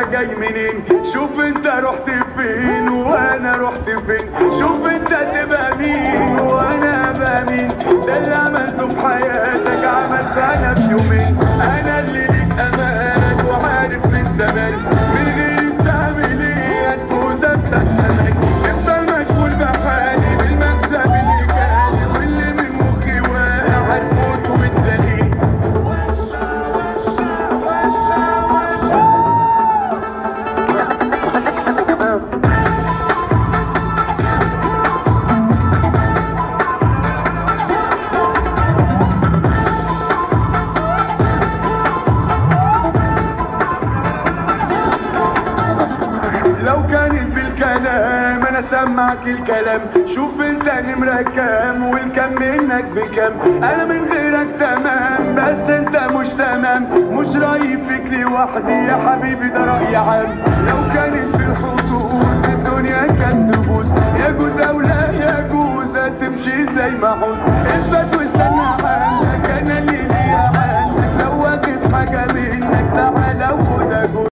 جاي منين، شوف انت رحت فين وانا رحت فين، شوف انت تبقى مين وانا ابقى مين. ده اللي عملته في حياتك عملت انا في يومين. انا اللي ليك امان وعارف من زمان، من غير تعمل ايه هتفوز ابدا امان. افضل مشغول بحالي بالمكسب اللي جالي، واللي من مخي واقع هتموت وبتلاقيه. لو كانت بالكلام انا سمعك الكلام، شوف انت نمرة كام والكم منك بكام. انا من غيرك تمام بس انت مش تمام، مش رأيي فيك لوحدي يا حبيبي ده رأي عام. لو كانت بالخصوص الدنيا كانت تبوظ، يجوز او لا يجوز هتمشي زي ما عوز. اثبت واستنى عام